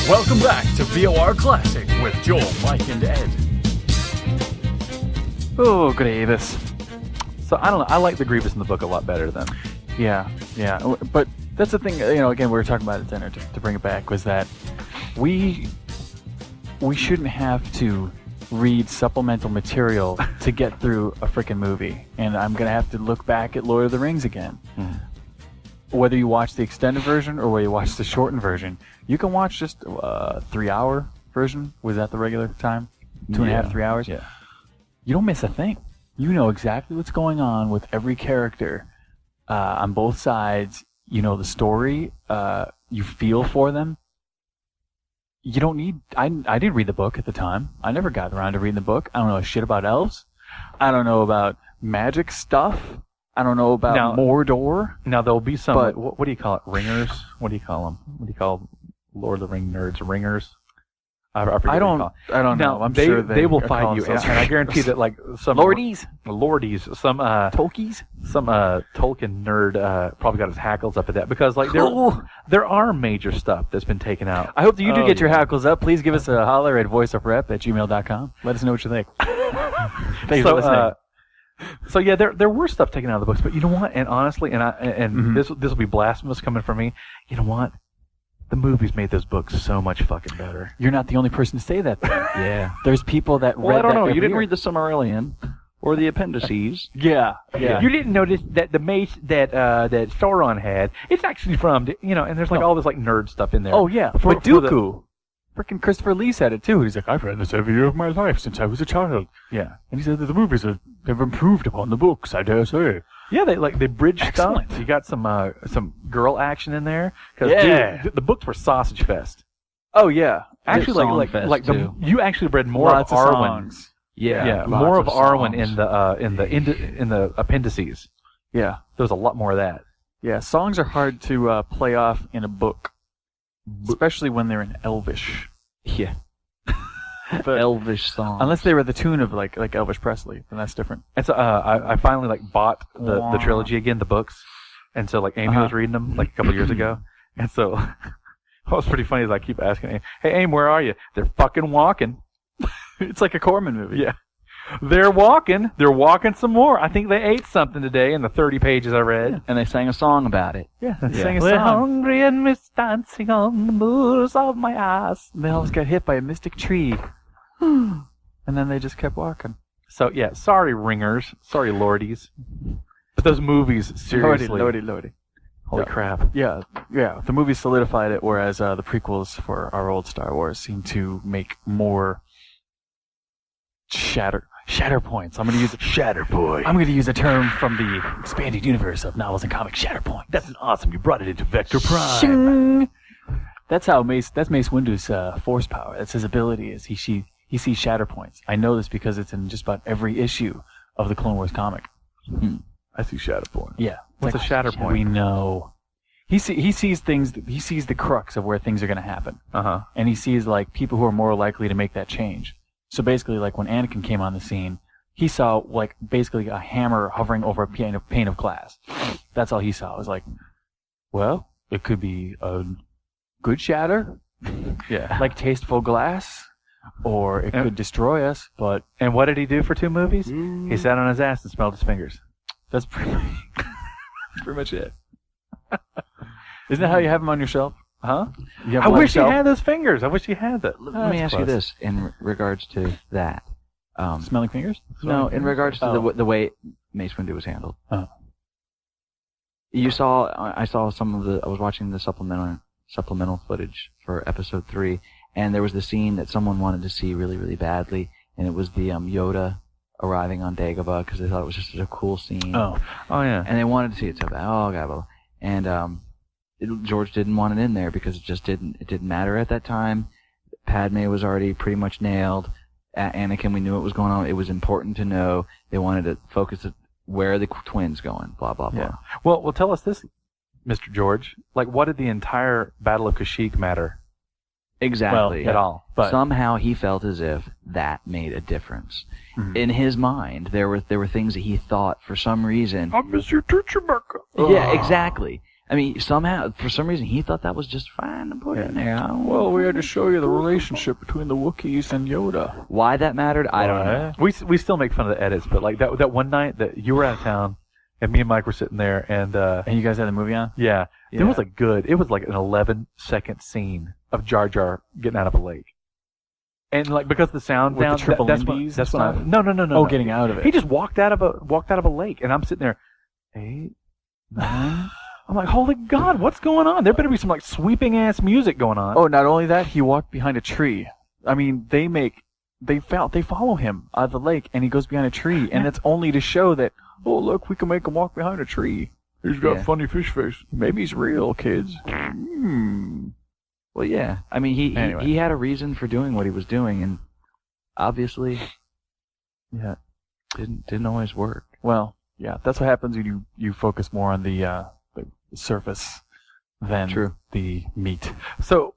Welcome back to VOR Classic with Joel, Mike, and Ed. Oh, Grievous. So I don't know. I like the Grievous in the book a lot better than. Yeah. But that's the thing, again, we were talking about at dinner to bring it back, was that we shouldn't have to read supplemental material to get through a freaking movie. And I'm going to have to look back at Lord of the Rings again. Whether you watch the extended version or whether you watch the shortened version, you can watch just a 3-hour version. Was that the regular time? 2.5, 3 hours? Yeah. You don't miss a thing. You know exactly what's going on with every character on both sides. You know the story. You feel for them. You don't need... I didn't read the book at the time. I never got around to reading the book. I don't know shit about elves. I don't know about magic stuff. I don't know about Mordor. Now, there'll be some... What do you call it? Ringers? What do you call them? What do you call Lord of the Ring nerds? Ringers? I don't know. Now, I'm sure they will find you, and I guarantee that some Lordies, some Tolkies, some Tolkien nerd probably got his hackles up at that, because there are major stuff that's been taken out. I hope that you do get your hackles up. Please give us a holler at voiceofrep@gmail.com. Let us know what you think. Thanks for listening. So yeah, there were stuff taken out of the books, but you know what? And honestly, this will be blasphemous coming from me. You know what? The movies made those books so much fucking better. You're not the only person to say that. Yeah. There's people that read that. Well, I don't know. every You didn't year. read the Silmarillion or the appendices. Yeah. You didn't notice that the mace that Sauron had, it's actually from, and there's all this nerd stuff in there. Oh yeah. But Dooku. Freaking Christopher Lee said it too. He's like, I've read this every year of my life since I was a child. Yeah. And he said that the movies have improved upon the books, I dare say. Yeah, they bridge Excellent. stuff. You got some girl action in there. Yeah. Dude, the books were sausage fest. Oh yeah. Actually, you actually read more Lots of of Arwen. songs. Yeah, Lots more of Arwen songs. in the appendices. Yeah. There was a lot more of that. Yeah. Songs are hard to play off in a book, especially when they're in Elvish. Yeah. Elvish songs. Unless they were the tune of like Elvis Presley, then that's different. And so I finally bought the trilogy again, the books, and so Amy was reading them a couple years ago, and so what was pretty funny is I keep asking Amy, "Hey Amy, where are you?" They're fucking walking. It's like a Corman movie. Yeah, they're walking. They're walking some more. I think they ate something today in the 30 pages I read. Yeah. And they sang a song about it. Yeah, they sang a We're song. hungry and miss dancing on the moors of my ass. They almost got hit by a mystic tree. And then they just kept walking. So, yeah, sorry, ringers. Sorry, lordies. But those movies, seriously. Lordy. Holy crap. Yeah. The movies solidified it, whereas the prequels for our old Star Wars seem to make more shatter points. I'm going to use Shatterpoint. I'm going to use a term from the expanded universe of novels and comics. Shatterpoint. That's awesome. You brought it into Vector Prime. Shing! That's Mace Windu's force power. That's his ability. Is he sees shatter points. I know this because it's in just about every issue of the Clone Wars comic. I see Shatterpoint. Yeah. What's a Shatterpoint? We know. He sees things. He sees the crux of where things are going to happen. And he sees people who are more likely to make that change. So basically, when Anakin came on the scene, he saw basically a hammer hovering over a pane of glass. That's all he saw. It was like, well, it could be a good shatter, like tasteful glass, or it could destroy us. But And what did he do for 2 movies? He sat on his ass and smelled his fingers. that's pretty much it. Isn't that how you have them on your shelf? Huh? You have I one wish he shelf? had those fingers. I wish he had that. Let me ask you this in regards to that. Smelling fingers? No, in regards to the way Mace Windu was handled. Oh. I saw some of I was watching the supplemental footage for episode 3, and there was the scene that someone wanted to see really, really badly, and it was the Yoda arriving on Dagobah because they thought it was just a cool scene. Oh yeah. And they wanted to see it so bad. Oh god, blah. And George didn't want it in there because it didn't matter at that time. Padme was already pretty much nailed. Anakin, we knew what was going on. It was important to know. They wanted to focus at where are the twins going. Blah blah blah. Yeah. Well, tell us this, Mr. George. What did the entire Battle of Kashyyyk matter? Exactly. At all. But somehow he felt as if that made a difference. Mm-hmm. In his mind, there were things that he thought for some reason. I miss your teacher, Becca. Yeah, exactly. I mean, somehow, for some reason, he thought that was just fine to put in there. Well, we had to show you the relationship between the Wookiees and Yoda. Why that mattered, I don't know. We still make fun of the edits, but like that one night that you were out of town, and me and Mike were sitting there, and you guys had the movie on? Yeah. It was like it was like an 11-second scene of Jar Jar getting out of a lake. And like because the sound with down, the triple that's indies that's and when stuff? No. Oh, getting out of it. He just walked out of a lake, and I'm sitting there, 8, 9. I'm like, holy God, what's going on? There better be some like sweeping ass music going on. Oh, not only that, he walked behind a tree. I mean, they follow him out of the lake, and he goes behind a tree, and it's only to show that, oh look, we can make him walk behind a tree. He's got funny fish face. Maybe he's real, kids. Well, yeah. I mean, he had a reason for doing what he was doing, and obviously, didn't always work. Well, yeah, that's what happens when you focus more on the surface than the meat. So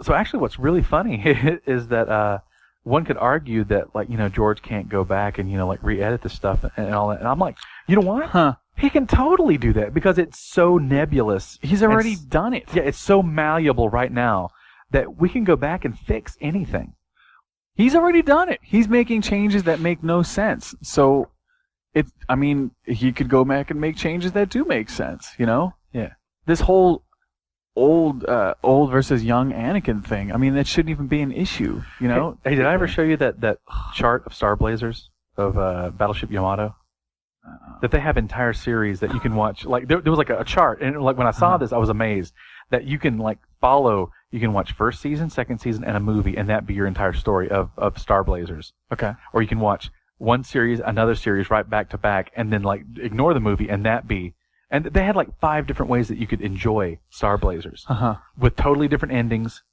actually, what's really funny is that one could argue that like George can't go back and like re-edit the stuff and all that, and I'm like, you know what? Huh? He can totally do that because it's so nebulous. He's already done it. Yeah, it's so malleable right now that we can go back and fix anything. He's already done it. He's making changes that make no sense. So, he could go back and make changes that do make sense, Yeah. This whole old versus young Anakin thing, I mean, that shouldn't even be an issue, Hey, did I ever show you that chart of Star Blazers of Battleship Yamato? That they have entire series that you can watch. Like there was like a chart, and like when I saw this, I was amazed that you can like follow. You can watch first season, second season, and a movie, and that be your entire story of Star Blazers. Okay. Or you can watch one series, another series, right back to back, and then like ignore the movie, and that be. And they had like 5 different ways that you could enjoy Star Blazers with totally different endings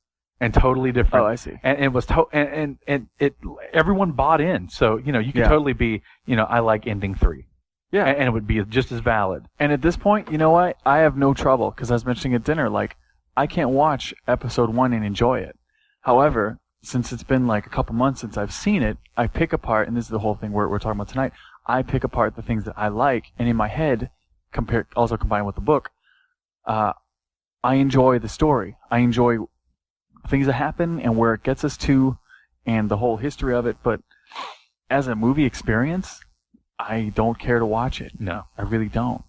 and totally different. Oh, I see. And it was and it everyone bought in, so you could totally be I like ending 3. Yeah. And it would be just as valid. And at this point, you know what? I have no trouble, because I was mentioning at dinner, like, I can't watch episode 1 and enjoy it. However, since it's been like a couple months since I've seen it, I pick apart, and this is the whole thing we're talking about tonight, I pick apart the things that I like, and in my head, combined with the book, I enjoy the story. I enjoy things that happen and where it gets us to and the whole history of it, but as a movie experience, I don't care to watch it. No, I really don't.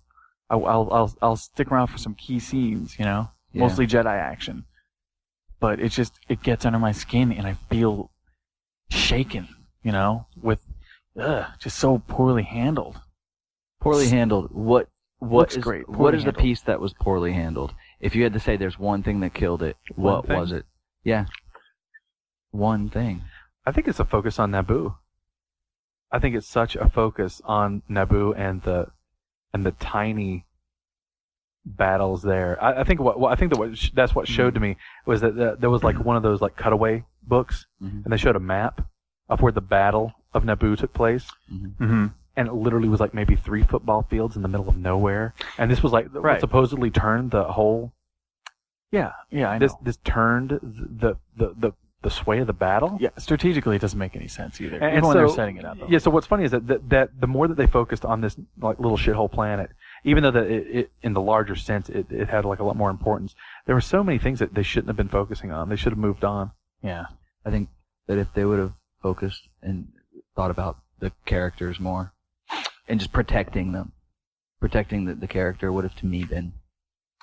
I'll stick around for some key scenes, mostly Jedi action. But it gets under my skin, and I feel shaken, with just so poorly handled. Poorly handled. What Looks is great. What is the handled. piece that was poorly handled? If you had to say there's one thing that killed it, what was it? Yeah. One thing. I think it's a focus on Naboo. I think it's such a focus on Naboo and the tiny battles there. I think that's what showed to me was that there was like one of those like cutaway books, and they showed a map of where the battle of Naboo took place, and it literally was like maybe 3 football fields in the middle of nowhere, and this was like what supposedly turned the whole. Yeah, I know. This turned the sway of the battle. Yeah, strategically it doesn't make any sense either. And even when so, they're setting it up. Yeah, so what's funny is that the more that they focused on this like little shithole planet, even though that it in the larger sense it had like a lot more importance, there were so many things that they shouldn't have been focusing on. They should have moved on. Yeah. I think that if they would have focused and thought about the characters more and just protecting them, protecting the character would have to me been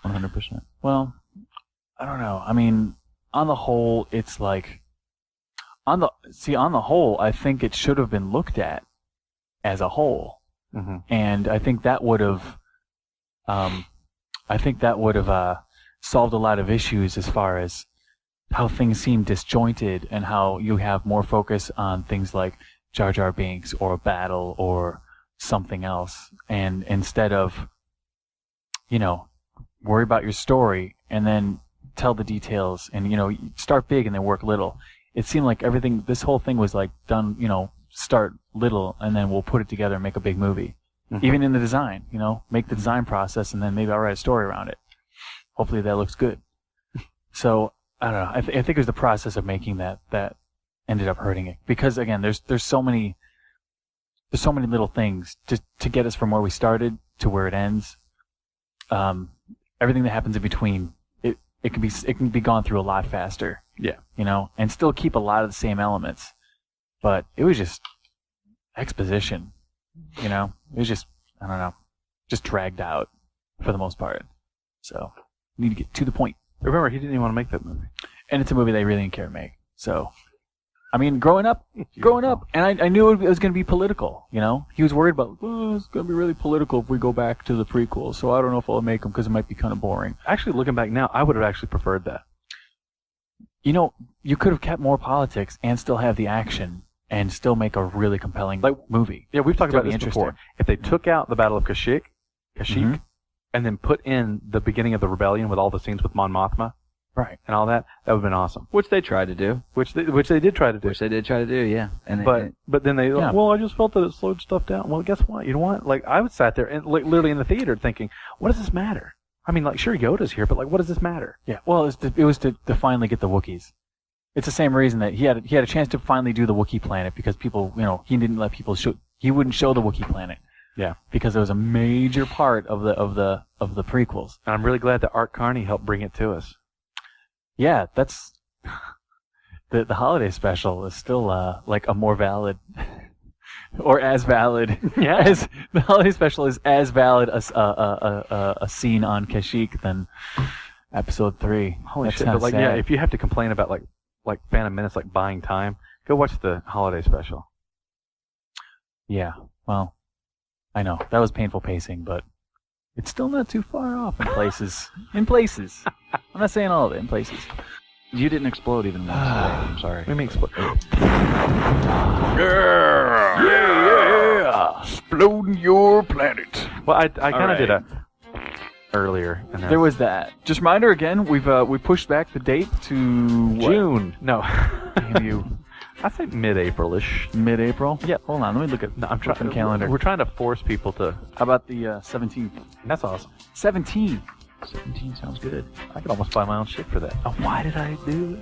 100%. Well, I don't know. I mean, on the whole, it's like on the whole, I think it should have been looked at as a whole, and I think that would have, solved a lot of issues as far as how things seem disjointed and how you have more focus on things like Jar Jar Binks or a battle or something else, and instead of, worry about your story and then tell the details and, start big and then work little. It seemed like this whole thing was like done, start little and then we'll put it together and make a big movie. Even in the design, make the design process and then maybe I'll write a story around it. Hopefully that looks good. So, I don't know. I think it was the process of making that ended up hurting it. Because again, there's so many little things to get us from where we started to where it ends. everything that happens in between, it can be gone through a lot faster. Yeah. You know, and still keep a lot of the same elements. But it was just exposition. You know, it was just, I don't know, just dragged out for the most part. So, you need to get to the point. Remember, he didn't even want to make that movie. And it's a movie they really didn't care to make. So, I mean, growing up, and I knew it was going to be political, you know? He was worried about, it's going to be really political if we go back to the prequels, so I don't know if I'll make them because it might be kind of boring. Actually, looking back now, I would have actually preferred that. You know, you could have kept more politics and still have the action and still make a really compelling movie. Yeah, we've talked Still about be this before. If they took out the Battle of Kashyyyk, and then put in the beginning of the rebellion with all the scenes with Mon Mothma, Right. and all that, that would have been awesome. Which they tried to do. Which they did try to do. Yeah. And But then they, well, I just felt that it slowed stuff down. Well, guess what? You know what? Like, I was sat there and literally in the theater thinking, what does this matter? I mean, like, sure, Yoda's here, but like, what does this matter? Yeah. Well, it was to finally get the Wookiees. It's the same reason that he had a chance to finally do the Wookiee planet because people, you know, he didn't let people he wouldn't show the Wookiee planet. Yeah. Because it was a major part of the prequels. And I'm really glad that Art Carney helped bring it to us. Yeah, that's the holiday special is still like a more valid or as valid. Yeah. As the holiday special is as valid a scene on Kashyyyk than Episode 3. Holy That's shit! kinda But like, sad. yeah, if you have to complain about like Phantom Menace, like buying time, go watch the holiday special. Yeah, well, I know that was painful pacing, but it's still not too far off in places. I'm not saying all of it. In places. you didn't explode even once today. I'm sorry. We may explode. Yeah. Exploding your planet. Well, I kind of right. did a earlier. And There was that. Just reminder again. We pushed back the date to what? June. No. Damn you. I think mid-April-ish. Mid-April? Yeah. Hold on. Let me look at No, I'm trying the calendar. We're trying to force people to. How about the 17th? That's awesome. 17. 17 sounds good. I could almost buy my own shit for that. Oh, why did I do it?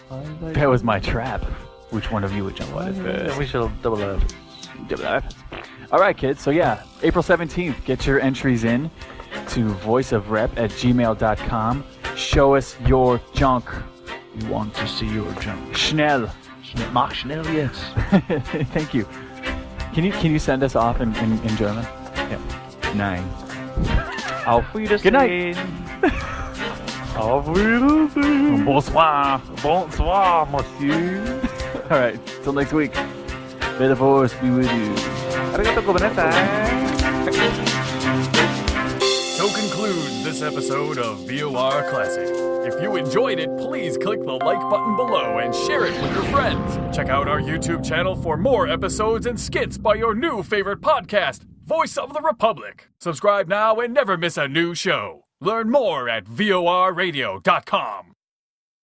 Why did I That was my trap. Which one of you would jump on it first? We should have double that. All right, kids. So, yeah, April 17th. Get your entries in to voiceofrep@gmail.com. Show us your junk. We want to see your junk. Schnell. Mach schnell, yes. Thank you. Can you send us off in German? Yeah. 9. Auf Wiedersehen. Good night. Auf Wiedersehen. Bonsoir. Bonsoir, monsieur. All right. Till next week. May the force be with you. Arigato gozaimasu. So concludes this episode of VOR Classic. If you enjoyed it, please click the like button below and share it with your friends. Check out our YouTube channel for more episodes and skits by your new favorite podcast, Voice of the Republic. Subscribe now and never miss a new show. Learn more at vorradio.com.